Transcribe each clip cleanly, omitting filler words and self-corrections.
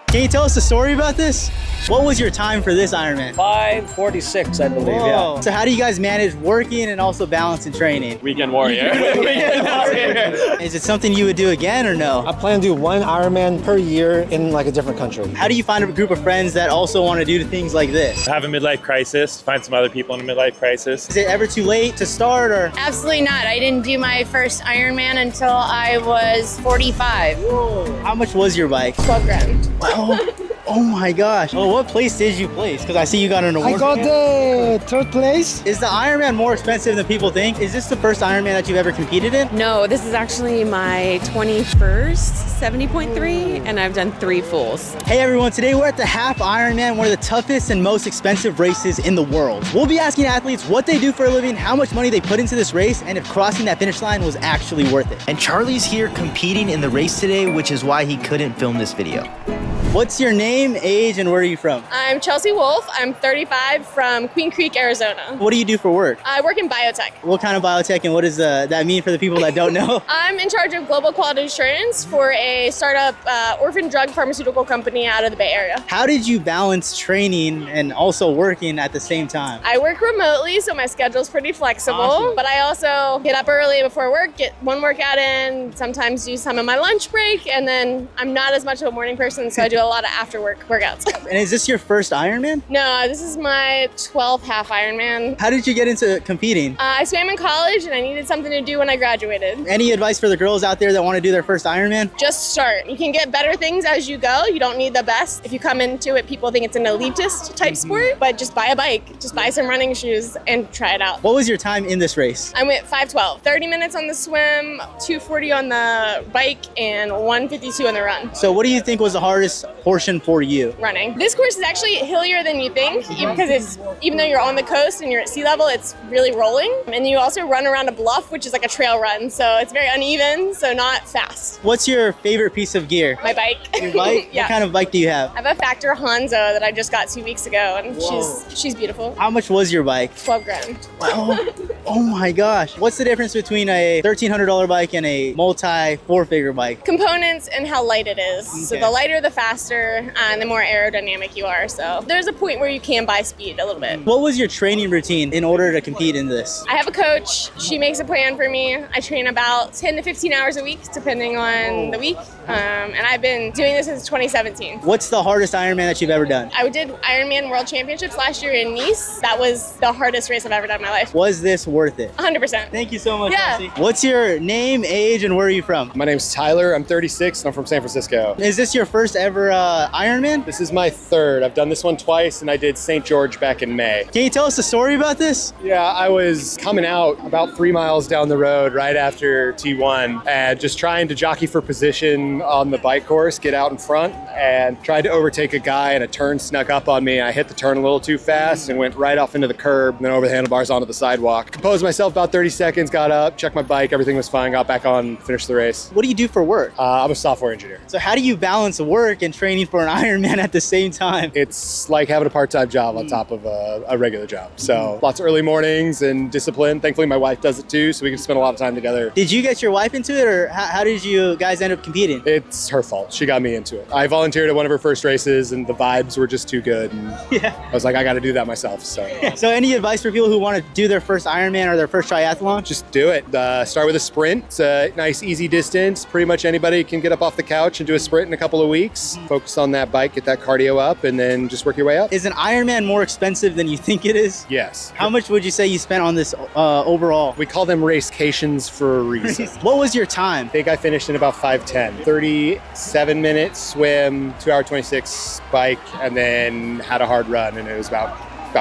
Can you tell us a story about this? What was your time for this Ironman? 5:46, I believe. Whoa. Yeah. So how do you guys manage working and also balancing training? Weekend warrior. Weekend warrior. Is it something you would do again or no? I plan to do one Ironman per year in like a different country. How do you find a group of friends that also want to do things like this? Have a midlife crisis, find some other people in a midlife crisis. Is it ever too late to start or? Absolutely not. I didn't do my first Ironman until I was 45. Whoa. How much was your bike? 12 grand. Wow. Oh my gosh. Well, what place did you place? Because I see you got an award. I got the third place. Is the Ironman more expensive than people think? Is this the first Ironman that you've ever competed in? No, this is actually my 21st 70.3, and I've done 3 fulls. Hey everyone, today we're at the Half Ironman, one of the toughest and most expensive races in the world. We'll be asking athletes what they do for a living, how much money they put into this race, and if crossing that finish line was actually worth it. And Charlie's here competing in the race today, which is why he couldn't film this video. What's your name, age, and where are you from? I'm Chelsea Wolf. I'm 35 from Queen Creek, Arizona. What do you do for work? I work in biotech. What kind of biotech and what does that mean for the people that don't know? I'm in charge of global quality assurance for a startup orphan drug pharmaceutical company out of the Bay Area. How did you balance training and also working at the same time? I work remotely, so my schedule's pretty flexible, Awesome. but I also get up early before work, get one workout in, sometimes do some of my lunch break, and then I'm not as much of a morning person, so I do do a lot of after work workouts. And is this your first Ironman? No, this is my 12th half Ironman. How did you get into competing? I swam in college and I needed something to do when I graduated. Any advice for the girls out there that want to do their first Ironman? Just start. You can get better things as you go. You don't need the best. If you come into it, people think it's an elitist type sport, but just buy a bike, just buy some running shoes and try it out. What was your time in this race? I went 5:12, 30 minutes on the swim, 2:40 on the bike, and 1:52 on the run. So what do you think was the hardest portion for you? Running. This course is actually hillier than you think, because even though you're on the coast and you're at sea level, it's really rolling. And you also run around a bluff, which is like a trail run, so it's very uneven, so not fast. What's your favorite piece of gear? My bike. Your bike? Yeah. What kind of bike do you have? I have a Factor Hanzo that I just got 2 weeks ago, and she's beautiful. How much was your bike? 12 grand. Oh my gosh. What's the difference between a $1,300 bike and a multi four-figure bike? Components and how light it is. So Okay. the lighter, the faster, and the more aerodynamic you are. So there's a point where you can buy speed a little bit. What was your training routine in order to compete in this? I have a coach. She makes a plan for me. I train about 10 to 15 hours a week, depending on the week. And I've been doing this since 2017. What's the hardest Ironman that you've ever done? I did Ironman World Championships last year in Nice. That was the hardest race I've ever done in my life. Was this worth it? 100%. Thank you so much, Yeah. Nancy. What's your name, age, and where are you from? My name's Tyler. I'm 36 and I'm from San Francisco. Is this your first ever Ironman? This is my third. I've done this one twice and I did St. George back in May. Can you tell us a story about this? Yeah, I was coming out about 3 miles down the road right after T1 and just trying to jockey for position on the bike course, get out in front, and tried to overtake a guy and a turn snuck up on me. I hit the turn a little too fast and went right off into the curb and then over the handlebars onto the sidewalk. Composed myself about 30 seconds, got up, checked my bike, everything was fine, got back on, finished the race. What do you do for work? I'm a software engineer. So how do you balance work and training for an Ironman at the same time? It's like having a part-time job on top of a regular job. So lots of early mornings and discipline. Thankfully, my wife does it too, so we can spend a lot of time together. Did you get your wife into it, or how did you guys end up competing? It's her fault. She got me into it. I volunteered at one of her first races and the vibes were just too good. And I was like, I got to do that myself. So So any advice for people who want to do their first Ironman or their first triathlon? just do it. Start with a sprint. It's a nice, easy distance. Pretty much anybody can get up off the couch and do a sprint in a couple of weeks. Focus on that bike, get that cardio up, and then just work your way up. Is an Ironman more expensive than you think it is? Yes. How much would you say you spent on this overall? We call them racecations for a reason. What was your time? I think I finished in about 5:10. 37 minutes swim, 2-hour 26 bike, and then had a hard run, and it was about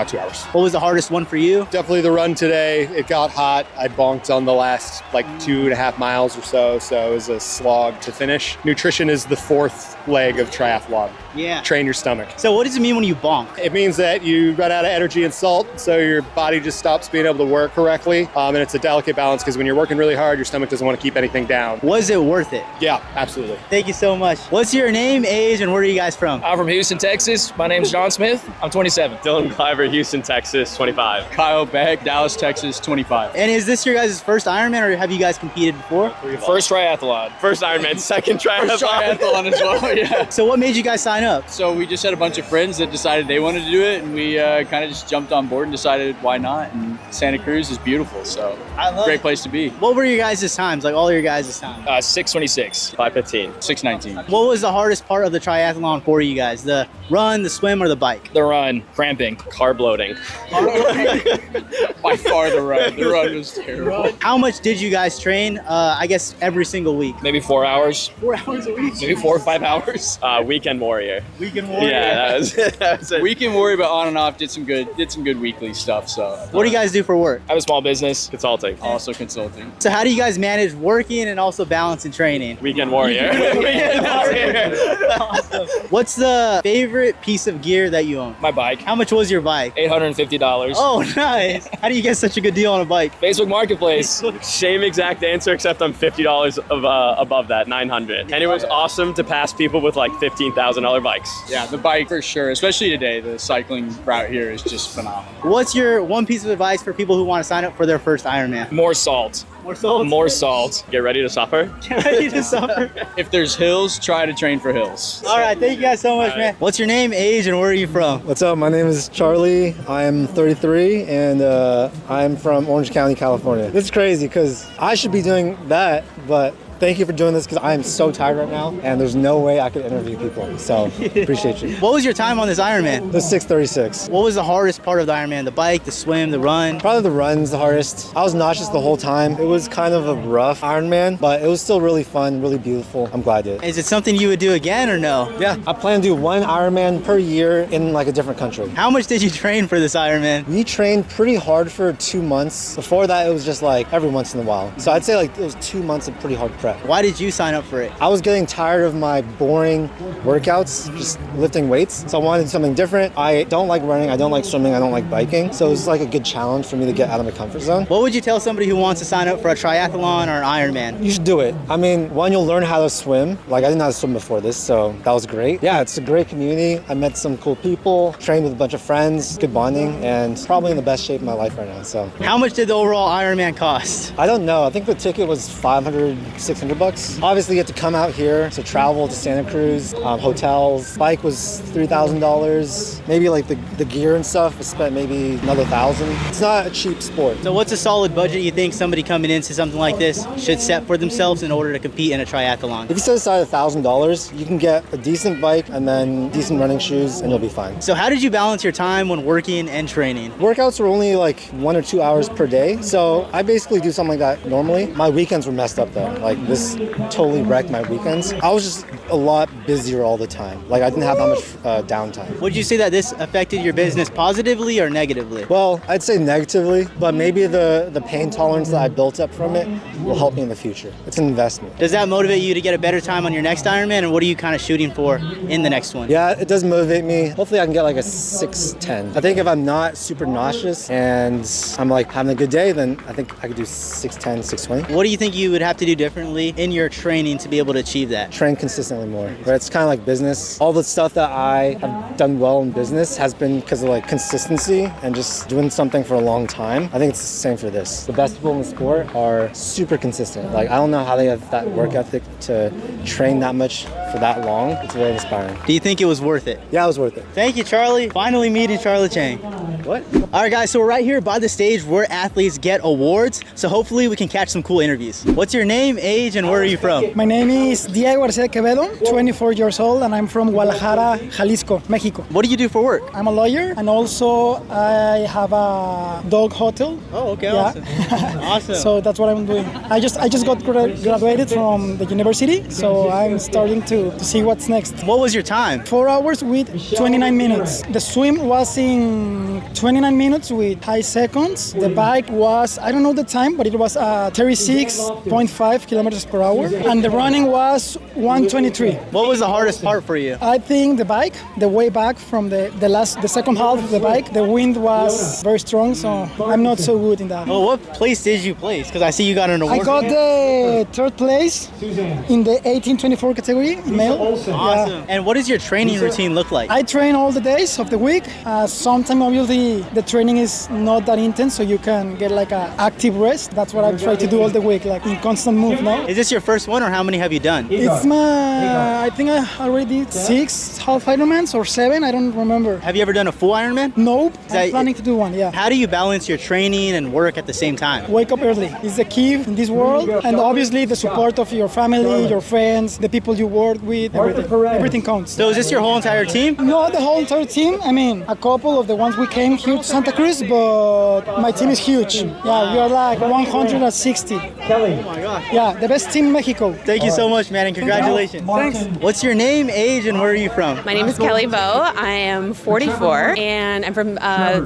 2 hours. What was the hardest one for you? Definitely the run today. It got hot. I bonked on the last 2.5 miles or so, so it was a slog to finish. Nutrition is the fourth leg of triathlon. Yeah. Train your stomach. So what does it mean when you bonk? It means that you run out of energy and salt, so your body just stops being able to work correctly. And it's a delicate balance because when you're working really hard, your stomach doesn't want to keep anything down. Was it worth it? Yeah, absolutely. Thank you so much. What's your name, age, and where are you guys from? I'm from Houston, Texas. My name's John Smith. I'm 27. Dylan Cliver, Houston, Texas, 25. Kyle Beck, Dallas, Texas, 25. And is this your guys' first Ironman, or have you guys competed before? First triathlon. First Ironman, second triathlon. Triathlon as well, yeah. So what made you guys sign up? So we just had a bunch of friends that decided they wanted to do it, and we kind of just jumped on board and decided why not. And Santa Cruz is beautiful, so I love great it. place to be. What were your guys' times, like all your guys' times? 6:26. 5:15. 6:19. What was the hardest part of the triathlon for you guys? The run, the swim, or the bike? The run, cramping. Carb loading. By far the run. The run was terrible. How much did you guys train? I guess every single week. Maybe 4 hours. 4 hours a week. Maybe 4 or 5 hours. Weekend warrior. Weekend warrior. Yeah, that was it. Weekend warrior, but on and off did some good weekly stuff. So What do you guys do for work? I have a small business. Consulting. also consulting. So how do you guys manage working and also balancing training? Weekend warrior. Weekend warrior. What's the favorite piece of gear that you own? My bike. How much was your bike? $850. Oh, nice. How do you get such a good deal on a bike? Facebook Marketplace. Same exact answer, except I'm $50 above that, $900. And it was awesome to pass people with like $15,000 bikes. Yeah, the bike for sure, especially today. The cycling route here is just phenomenal. What's your one piece of advice for people who want to sign up for their first Ironman? More salt. More salt. More salt. Get ready to suffer. Get ready to suffer. If there's hills, try to train for hills. All right, thank you guys so much, man. What's your name, age, and where are you from? What's up? My name is Charlie. I'm 33 and I'm from Orange County, California. It's crazy because I should be doing that, but Thank you for doing this because I am so tired right now and there's no way I could interview people. So appreciate you. What was your time on this Ironman? The 6:36. What was the hardest part of the Ironman? The bike, the swim, the run? Probably the run's the hardest. I was nauseous the whole time. It was kind of a rough Ironman, but it was still really fun, really beautiful. I'm glad I did. Is it something you would do again or no? Yeah, I plan to do one Ironman per year in like a different country. How much did you train for this Ironman? We trained pretty hard for 2 months. Before that, it was just like every once in a while. So I'd say like it was 2 months of pretty hard prep. Why did you sign up for it? I was getting tired of my boring workouts, just lifting weights. So I wanted something different. I don't like running, I don't like swimming, I don't like biking. So it was like a good challenge for me to get out of my comfort zone. What would you tell somebody who wants to sign up for a triathlon or an Ironman? You should do it. I mean, one, you'll learn how to swim. Like I didn't know how to swim before this, so that was great. Yeah, it's a great community. I met some cool people, trained with a bunch of friends, good bonding, and probably in the best shape of my life right now. So how much did the overall Ironman cost? I don't know. I think the ticket was $500, $600. Obviously, you have to come out here to travel to Santa Cruz, hotels. Bike was $3,000. Maybe like the gear and stuff, I spent maybe another $1,000. It's not a cheap sport. So what's a solid budget you think somebody coming into something like this should set for themselves in order to compete in a triathlon? If you set aside $1,000, you can get a decent bike and then decent running shoes and you'll be fine. So how did you balance your time when working and training? Workouts were only like 1 or 2 hours per day. So I basically do something like that normally. My weekends were messed up though. Like this totally wrecked my weekends. I was just a lot busier all the time. Like I didn't have that much downtime. Would you say that this affected your business positively or negatively? Well, I'd say negatively, but maybe the pain tolerance that I built up from it will help me in the future. It's an investment. Does that motivate you to get a better time on your next Ironman, and what are you kind of shooting for in the next one? Yeah, it does motivate me. Hopefully I can get like a 6:10. I think if I'm not super nauseous and I'm like having a good day, then I think I could do 6:10, 6:20. What do you think you would have to do differently in your training to be able to achieve that? Train consistently more. But it's kind of like business. All the stuff that I have done well in business has been because of like consistency and just doing something for a long time. I think it's the same for this. The best people in the sport are super consistent. Like I don't know how they have that work ethic to train that much for that long. It's very inspiring. Do you think it was worth it? Yeah, it was worth it. Thank you, Charlie. Finally meeting Charlie Chang. What? All right, guys, so we're right here by the stage where athletes get awards. So hopefully we can catch some cool interviews. What's your name, age, and where are you from? My name is Diego Arcea Quevedo, 24 years old, and I'm from Guadalajara, Jalisco, Mexico. What do you do for work? I'm a lawyer, and also I have a dog hotel. Oh, okay, Yeah. awesome. Awesome. So that's what I'm doing. I just got graduated from the university, so I'm starting to see what's next. What was your time? 4 hours with 29 minutes. The swim was in 29 minutes with high seconds. The bike was, I don't know the time, but it was 36.5 kilometers per hour. And the running was 123. What was the hardest part for you? I think the bike, the way back from the second half of the bike, the wind was very strong, so I'm not so good in that. Well, what place did you place? Because I see you got an award. I got the third place in the 18-24 category, male. Awesome. Yeah. And what does your training routine look like? I train all the days of the week. Sometimes obviously the training is not that intense, so you can get like an active rest. That's what I try to do all the week, like in constant move now. Is this your first one, or how many have you done? It's I think I already did 6 half Ironmans or 7, I don't remember. Have you ever done a full Ironman? Nope, I'm planning to do one, yeah. How do you balance your training and work at the same time? Wake up early is the key in this world, and obviously the support of your family, your friends, the people you work with, everything counts. So is this your whole entire team? Not the whole entire team. I mean, a couple of the ones we came here to Santa Cruz, but my team is huge. Yeah, we are like 160. Oh my gosh. Yeah, the best team in Mexico. Thank you so much, man, and congratulations. Thanks. What's your name, age, and where are you from? My name is Kelly Vo. I am 44, and I'm from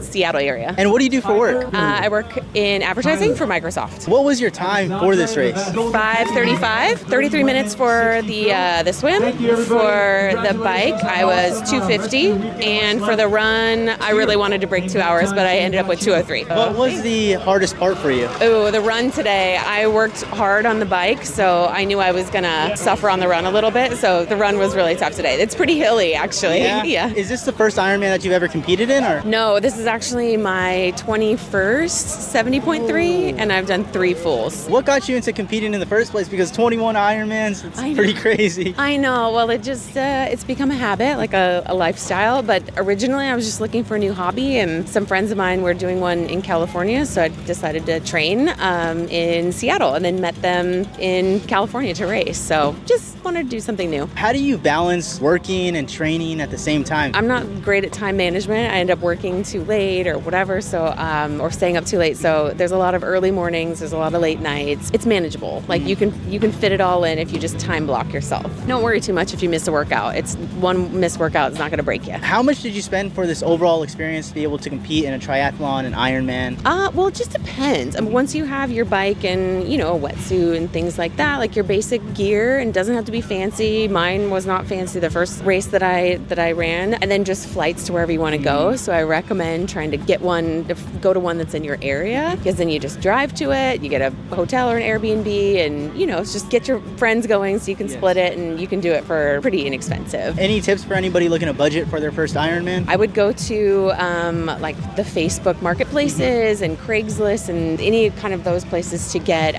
Seattle area. And what do you do for work? I work in advertising for Microsoft. What was your time for this race? 5:35, 33 minutes for the swim. For the bike, I was 2:50, and for the run, I really wanted to break 2 hours, but I ended up with 2:03. What was the hardest part for you? Oh, the run today. I worked hard on the bike, so I knew I was gonna suffer on on the run a little bit, so the run was really tough today. It's pretty hilly, actually. Yeah. Is this the first Ironman that you've ever competed in, or? No, this is actually my 21st 70.3, and I've done 3 fulls. What got you into competing in the first place? Because 21 Ironmans, it's pretty crazy. I know. Well, it just, it's become a habit, like a lifestyle. But originally I was just looking for a new hobby, and some friends of mine were doing one in California. So I decided to train in Seattle, and then met them in California to race. So just wanted to do something new. How do you balance working and training at the same time? I'm not great at time management. I end up working too late or whatever, so or staying up too late. So there's a lot of early mornings, there's a lot of late nights. It's manageable. Like you can fit it all in if you just time block yourself. Don't worry too much if you miss a workout. It's one missed workout is not going to break you. How much did you spend for this overall experience to be able to compete in a triathlon and Ironman? Well, it just depends. Once you have your bike and, you know, a wetsuit and things like that, like your basic gear, and doesn't have to be fancy. Mine was not fancy the first race that I ran, and then just flights to wherever you want to go. So I recommend trying to go to one that's in your area, because then you just drive to it, you get a hotel or an Airbnb, and, you know, it's just get your friends going so you can split it, and you can do it for pretty inexpensive. Any tips for anybody looking to budget for their first Ironman? I would go to like the Facebook marketplaces and Craigslist and any kind of those places to get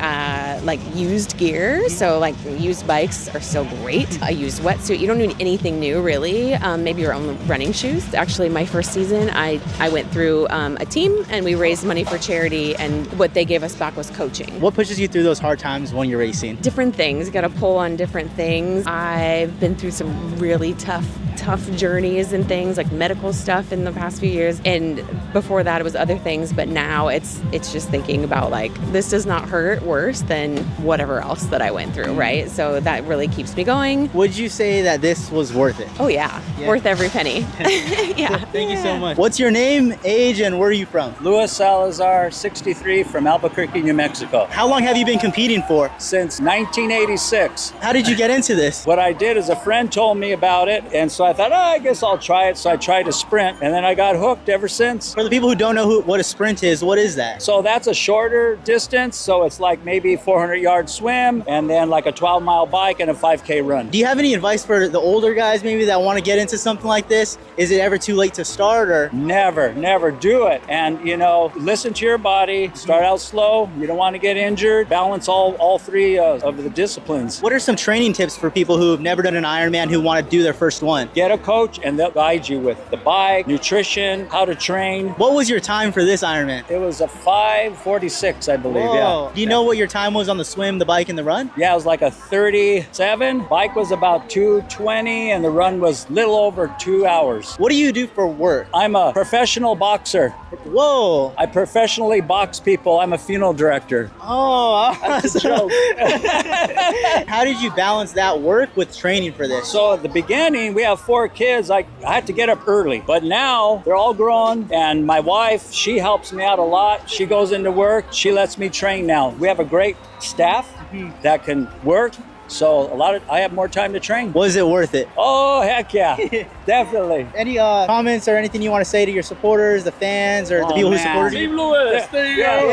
like used gear. So like used bikes are still great. A used wetsuit. You don't need anything new really. Maybe your own running shoes. Actually, my first season, I went through a team and we raised money for charity, and what they gave us back was coaching. What pushes you through those hard times when you're racing? Different things. You got to pull on different things. I've been through some really tough journeys and things like medical stuff in the past few years, and before that it was other things, but now it's just thinking about like, this does not hurt worse than whatever else that I went through, right? So that really keeps me going. Would you say that this was worth it? Oh yeah. Worth every penny. Yeah. Thank you so much. What's your name, age, and where are you from? Luis Salazar, 63, from Albuquerque, New Mexico. How long have you been competing for? Since 1986. How did you get into this? What I did is a friend told me about it, and so I thought, I guess I'll try it. So I tried a sprint, and then I got hooked ever since. For the people who don't know what a sprint is, what is that? So that's a shorter distance. So it's like maybe 400-yard swim, and then like a 12-mile bike and a 5K run. Do you have any advice for the older guys maybe that want to get into something like this? Is it ever too late to start, or? Never do it. And, you know, listen to your body. Start out slow. You don't want to get injured. Balance all three of the disciplines. What are some training tips for people who have never done an Ironman who want to do their first one? Get a coach and they'll guide you with the bike, nutrition, how to train. What was your time for this Ironman? It was a 5:46, I believe. Whoa. Yeah. Do you know what your time was on the swim, the bike, and the run? Yeah, it was like a 37. Bike was about 2:20, and the run was little over 2 hours. What do you do for work? I'm a professional boxer. Whoa. I professionally box people. I'm a funeral director. Oh, that's a joke. How did you balance that work with training for this? So at the beginning, we have 4 kids. I had to get up early, but now they're all grown, and my wife, she helps me out a lot. She goes into work. She lets me train now. We have a great staff that can work. So I have more time to train. Was it worth it? Oh, heck yeah. Definitely. Any comments or anything you want to say to your supporters, the fans, or the people who supported you? Team Lewis, there you go.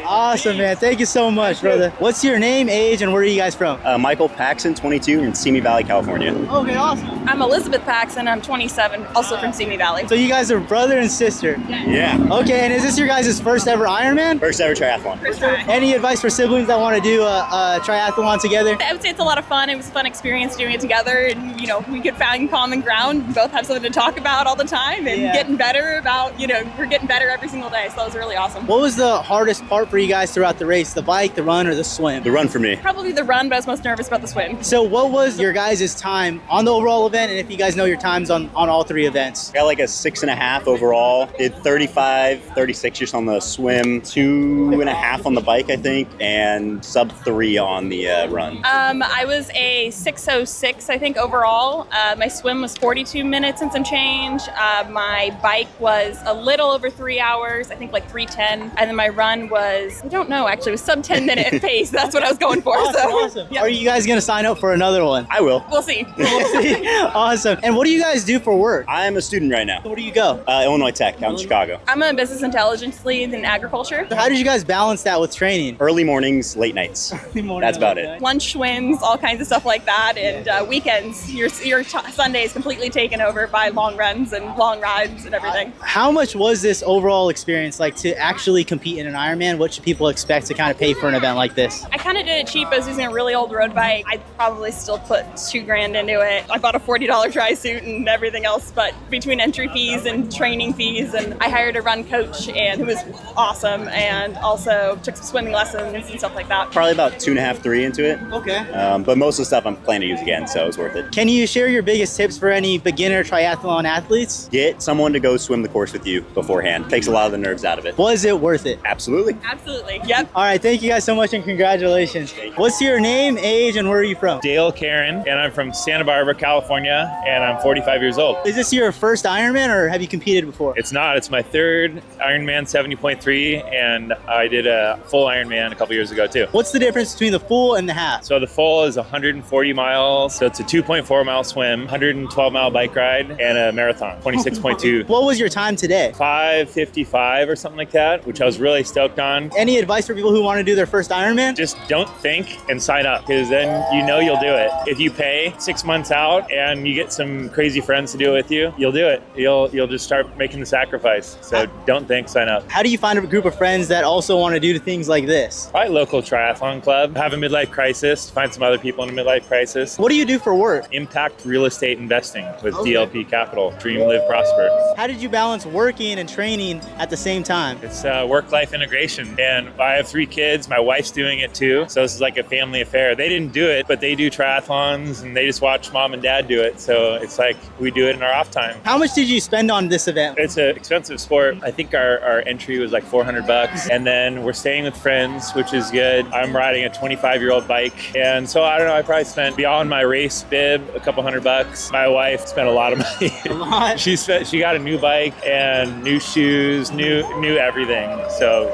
Awesome, man. Thank you so much, brother. What's your name, age, and where are you guys from? Michael Paxson, 22, in Simi Valley, California. Okay, awesome. I'm Elizabeth Paxson. I'm 27, also from Simi Valley. So you guys are brother and sister? Yeah. Okay, and is this your guys' first ever Ironman? First ever triathlon. First time. Any advice for siblings that want to do a triathlon together? I would say it's a lot of fun. It was a fun experience doing it together, and you know, we could find common ground. We both have something to talk about all the time, and getting better about, you know, we're getting better every single day. So that was really awesome. What was the hardest part for you guys throughout the race? The bike, the run, or the swim? The run for me. Probably the run, but I was most nervous about the swim. So what was your guys' time on the overall event, and if you guys know your times on all 3 events? Got like a 6.5 overall. Did 35, 36 just on the swim, 2.5 on the bike, I think, and sub 3 on the run. I was a 6:06, I think, overall. My swim was 42 minutes and some change. My bike was a little over 3 hours, I think like 3:10. And then my run was I don't know, actually. It was sub 10-minute pace. That's what I was going for. Awesome. Are you guys going to sign up for another one? I will. We'll see. Awesome. And what do you guys do for work? I'm a student right now. Where do you go? Illinois Tech out in Chicago. I'm a business intelligence lead in agriculture. So how did you guys balance that with training? Early mornings, late nights. That's about it. Lunch swims, all kinds of stuff like that. And weekends, your Sunday is completely taken over by long runs and long rides and everything. How much was this overall experience like to actually compete in an Ironman? What should people expect to kind of pay for an event like this? I kind of did it cheap. I was using a really old road bike. I'd probably still put $2,000 into it. I bought a $40 dry suit and everything else, but between entry fees and training fees, and I hired a run coach and who was awesome, and also took some swimming lessons and stuff like that. Probably about 2.5, 3 into it. Okay. But most of the stuff I'm planning to use again, so it's worth it. Can you share your biggest tips for any beginner triathlon athletes? Get someone to go swim the course with you beforehand. Takes a lot of the nerves out of it. Was it worth it? Absolutely. Absolutely. Yep. All right. Thank you guys so much and congratulations. What's your name, age, and where are you from? Dale Karen, and I'm from Santa Barbara, California, and I'm 45 years old. Is this your first Ironman or have you competed before? It's not. It's my third Ironman 70.3, and I did a full Ironman a couple years ago too. What's the difference between the full and the half? So the full is 140 miles, so it's a 2.4 mile swim, 112 mile bike ride, and a marathon, 26.2. What was your time today? 5:55 or something like that, which I was really stoked on. Any advice for people who want to do their first Ironman? Just don't think and sign up, because then you know you'll do it. If you pay 6 months out and you get some crazy friends to do it with you, you'll do it. You'll just start making the sacrifice. So don't think, sign up. How do you find a group of friends that also want to do things like this? Probably local triathlon club. Have a midlife crisis. Find some other people in a midlife crisis. What do you do for work? Impact real estate investing with DLP Capital. Dream, live, prosper. How did you balance working and training at the same time? It's work-life integration. And I have 3 kids. My wife's doing it too. So this is like a family affair. They didn't do it, but they do triathlons and they just watch mom and dad do it. So it's like we do it in our off time. How much did you spend on this event? It's an expensive sport. I think our entry was like $400. And then we're staying with friends, which is good. I'm riding a 25-year-old bike. And so I don't know, I probably spent beyond my race bib a couple $100. My wife spent a lot of money. A lot? She got a new bike and new shoes, new everything. So,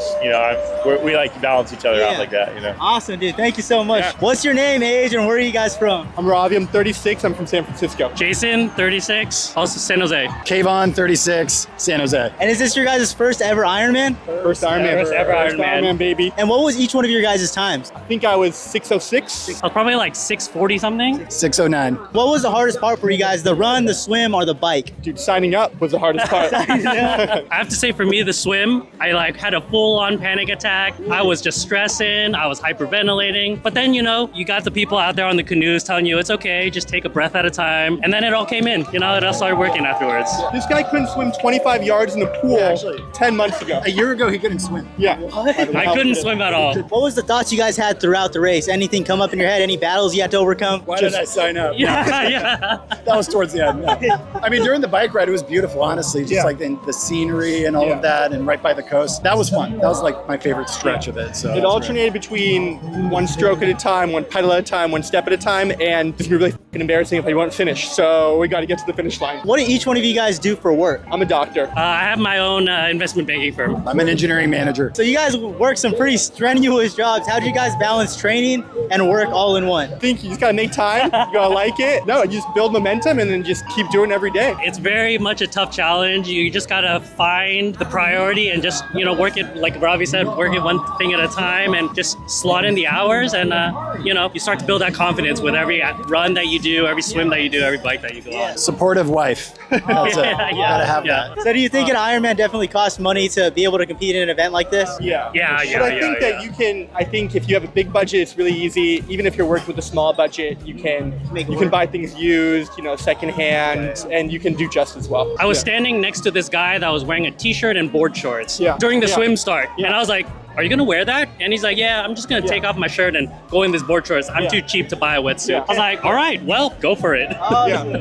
we like to balance each other out like that, Awesome, dude. Thank you so much. Yeah. What's your name, age, and where are you guys from? I'm Ravi. I'm 36. I'm from San Francisco. Jason, 36. Also San Jose. Kayvon, 36. San Jose. And is this your guys' first ever Ironman? First Ironman. First ever Ironman, baby. And what was each one of your guys' times? I think I was 6:06. I was probably like 6:40 something. 6:09. What was the hardest part for you guys? The run, the swim, or the bike? Dude, signing up was the hardest part. I have to say, for me, the swim, I had a full-on panic attack. I was just stressing. I was hyperventilating. But then, you got the people out there on the canoes telling you it's okay, just take a breath at a time. And then it all came in. It all started working afterwards. This guy couldn't swim 25 yards in the pool 10 months ago. A year ago, he couldn't swim. Yeah. I couldn't swim at all. What was the thoughts you guys had throughout the race? Anything come up in your head? Any battles you had to overcome? Why did I sign up? Yeah. That was towards the end. Yeah. I mean, during the bike ride, it was beautiful, honestly. Just like the scenery and all of that, and right by the coast. That was fun. That was like my favorite stretch of it. So it alternated between one stroke at a time, one pedal at a time, one step at a time, and it's gonna be really fucking embarrassing if I won't finish. So we got to get to the finish line. What do each one of you guys do for work? I'm a doctor. I have my own investment banking firm. I'm an engineering manager. So you guys work some pretty strenuous jobs. How do you guys balance training and work all in one? I think you just gotta make time. You gotta like it. No, you just build momentum and then just keep doing it every day. It's very much a tough challenge. You just gotta find the priority and just work it, like Ravi said, work it one thing at a time and just slot in the hours. And you start to build that confidence with every run that you do, every swim that you do, every bike that you go on. Supportive wife. That's it. Gotta have that. So do you think an Ironman definitely costs money to be able to compete in an event like this? Yeah. But I think that you can. I think if you have a big budget, it's really easy. Even if you're working with a small budget, you can buy things used, secondhand, and you can do just as well. I was standing next to this guy that was wearing a t-shirt and board shorts during the swim start, and I was like, are you gonna wear that? And he's like, yeah, I'm just gonna take off my shirt and go in this board shorts. I'm too cheap to buy a wetsuit. I was like, all right, well, go for it.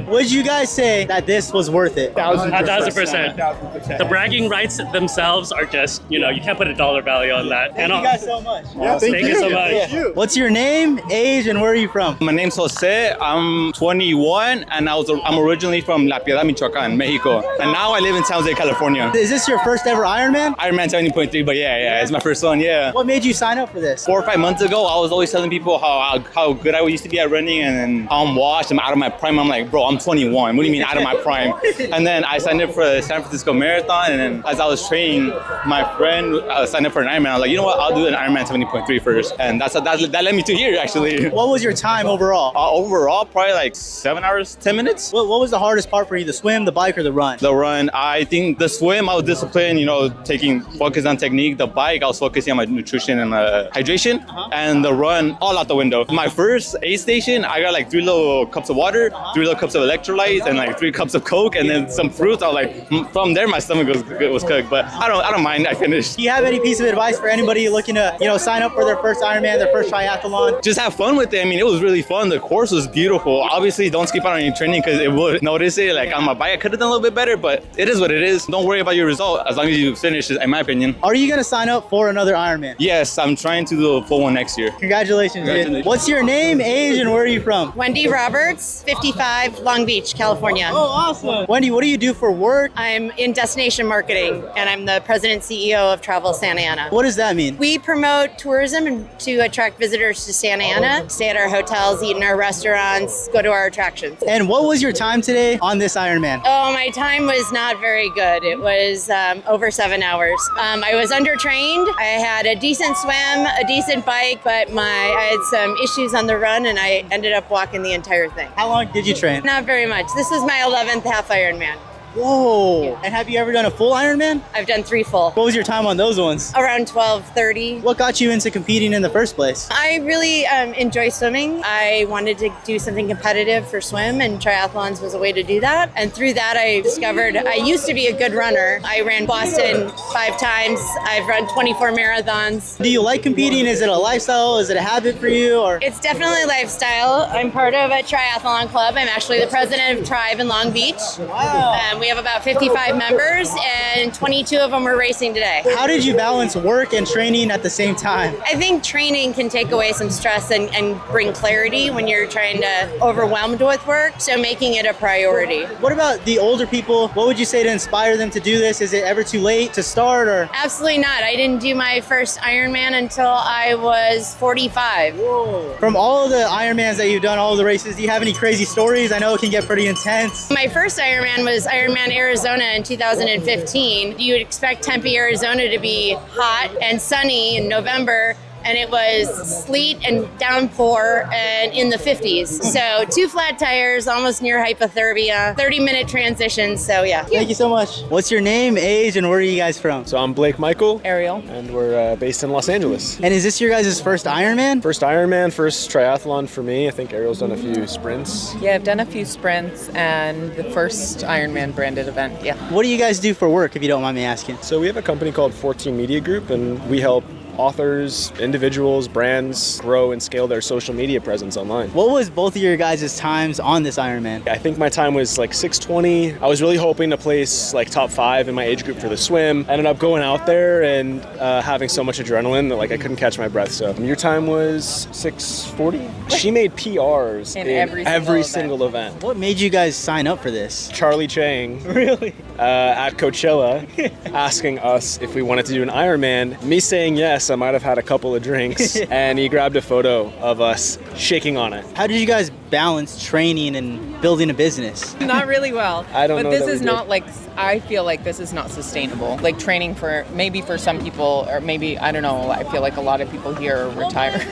Would you guys say that this was worth it? 1,000%. The bragging rights themselves are just, you can't put a dollar value on that. Thank you guys so much. Thank you so much. Yeah. What's your name, age, and where are you from? My name's Jose. I'm 21, and I'm originally from La Piedad, Michoacan, Mexico. And now I live in San Jose, California. Is this your first ever Ironman? Ironman 70.3, but yeah, it's my first first one, yeah. What made you sign up for this? 4 or 5 months ago, I was always telling people how good I used to be at running and how I'm washed, I'm out of my prime. I'm like, bro, I'm 21. What do you mean out of my prime? And then I signed up for the San Francisco Marathon, and then as I was training, my friend signed up for an Ironman. I was like, you know what, I'll do an Ironman 70.3 first. And that led me to here, actually. What was your time overall? Overall, probably like 7 hours, 10 minutes. What was the hardest part for you, the swim, the bike, or the run? The run, I think the swim, I was disciplined, taking focus on technique. The bike, I was focusing on my nutrition and hydration. And the run, all out the window. My first aid station, I got like 3 little cups of water, 3 little cups of electrolytes, and like 3 cups of Coke, and then some fruits. I was like, from there, my stomach was cooked. But I don't mind. I finished. Do you have any piece of advice for anybody looking to, sign up for their first Ironman, their first triathlon? Just have fun with it. I mean, it was really fun. The course was beautiful. Obviously, don't skip out on your training because it would notice it. Like on my bike, I could have done a little bit better, but it is what it is. Don't worry about your result as long as you finish, in my opinion. Are you going to sign up for another Ironman? Yes, I'm trying to do a full one next year. Congratulations, dude. What's your name, age, and where are you from? Wendy Roberts, 55, Long Beach, California. Oh, awesome. Wendy, what do you do for work? I'm in destination marketing, and I'm the president and CEO of Travel Santa Ana. What does that mean? We promote tourism to attract visitors to Santa Ana, stay at our hotels, eat in our restaurants, go to our attractions. And what was your time today on this Ironman? Oh, my time was not very good. It was over 7 hours. I was undertrained. I had a decent swim, a decent bike, but I had some issues on the run, and I ended up walking the entire thing. How long did you train? Not very much. This was my 11th half Ironman. Whoa. Yeah. And have you ever done a full Ironman? I've done 3 full. What was your time on those ones? Around 12:30. What got you into competing in the first place? I really enjoy swimming. I wanted to do something competitive for swim, and triathlons was a way to do that. And through that, I discovered I used to be a good runner. I ran Boston 5 times. I've run 24 marathons. Do you like competing? Is it a lifestyle? Is it a habit for you? Or It's definitely a lifestyle. I'm part of a triathlon club. I'm actually the president of Tribe in Long Beach. Wow. We have about 55 members, and 22 of them are racing today. How did you balance work and training at the same time? I think training can take away some stress and bring clarity when you're trying to overwhelmed with work, so making it a priority. What about the older people? What would you say to inspire them to do this? Is it ever too late to start? Or Absolutely not. I didn't do my first Ironman until I was 45. Whoa. From all of the Ironmans that you've done, all of the races, do you have any crazy stories? I know it can get pretty intense. My first Ironman was Ironman Arizona in 2015. You would expect Tempe, Arizona to be hot and sunny in November, and it was sleet and downpour and in the 50s. So 2 flat tires, almost near hypothermia, 30-minute transition, so yeah. Thank you so much. What's your name, age, and where are you guys from? So I'm Blake Michael. Ariel. And we're based in Los Angeles. And is this your guys' first Ironman? First Ironman, first triathlon for me. I think Ariel's done a few sprints. Yeah, I've done a few sprints and the first Ironman branded event, yeah. What do you guys do for work, if you don't mind me asking? So we have a company called 14 Media Group, and we help authors, individuals, brands grow and scale their social media presence online. What was both of your guys' times on this Ironman? I think my time was like 6:20. I was really hoping to place like top 5 in my age group for the swim. I ended up going out there and having so much adrenaline that like I couldn't catch my breath. So your time was 6:40? She made PRs in every single event. What made you guys sign up for this? Charlie Chang. Really? At Coachella asking us if we wanted to do an Ironman. Me saying yes, I might have had a couple of drinks, and he grabbed a photo of us shaking on it. How did you guys balance training and building a business? Not really well. I don't know. But this is not like, I feel like this is not sustainable. Like training for, maybe for some people, or maybe, I don't know, I feel like a lot of people here are retired.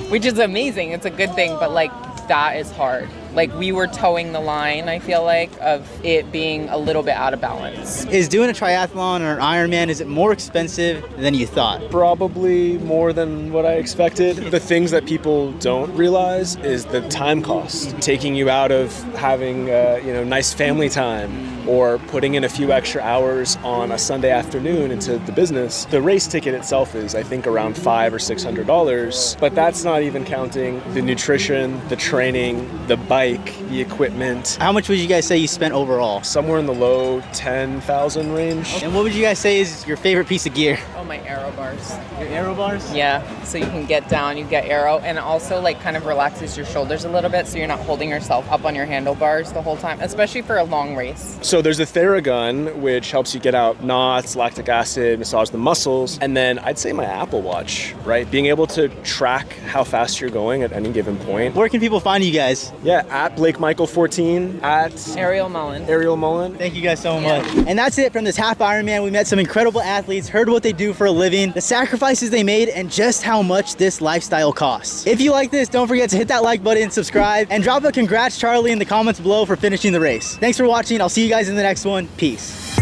Which is amazing. It's a good thing, but like that is hard. Like we were towing the line, I feel like, of it being a little bit out of balance. Is doing a triathlon or an Ironman, is it more expensive than you thought? Probably more than what I expected. The things that people don't realize is the time cost. Taking you out of having nice family time, or putting in a few extra hours on a Sunday afternoon into the business. The race ticket itself is, I think, around $500 or $600, but that's not even counting the nutrition, the training, the bike bike, the equipment. How much would you guys say you spent overall? Somewhere in the low 10,000 range. And what would you guys say is your favorite piece of gear? Oh, my aero bars. Your aero bars? Yeah, so you can get down, you get aero, and it also like kind of relaxes your shoulders a little bit so you're not holding yourself up on your handlebars the whole time, especially for a long race. So there's the Theragun, which helps you get out knots, lactic acid, massage the muscles, and then I'd say my Apple Watch, right? Being able to track how fast you're going at any given point. Where can people find you guys? Yeah, at Blake Michael 14, at Ariel Mullen. Ariel Mullen. Thank you guys so much. And that's it from this half Ironman. We met some incredible athletes, heard what they do for a living, the sacrifices they made, and just how much this lifestyle costs. If you like this, don't forget to hit that like button, subscribe, and drop a congrats Charlie in the comments below for finishing the race. Thanks for watching. I'll see you guys in the next one. Peace.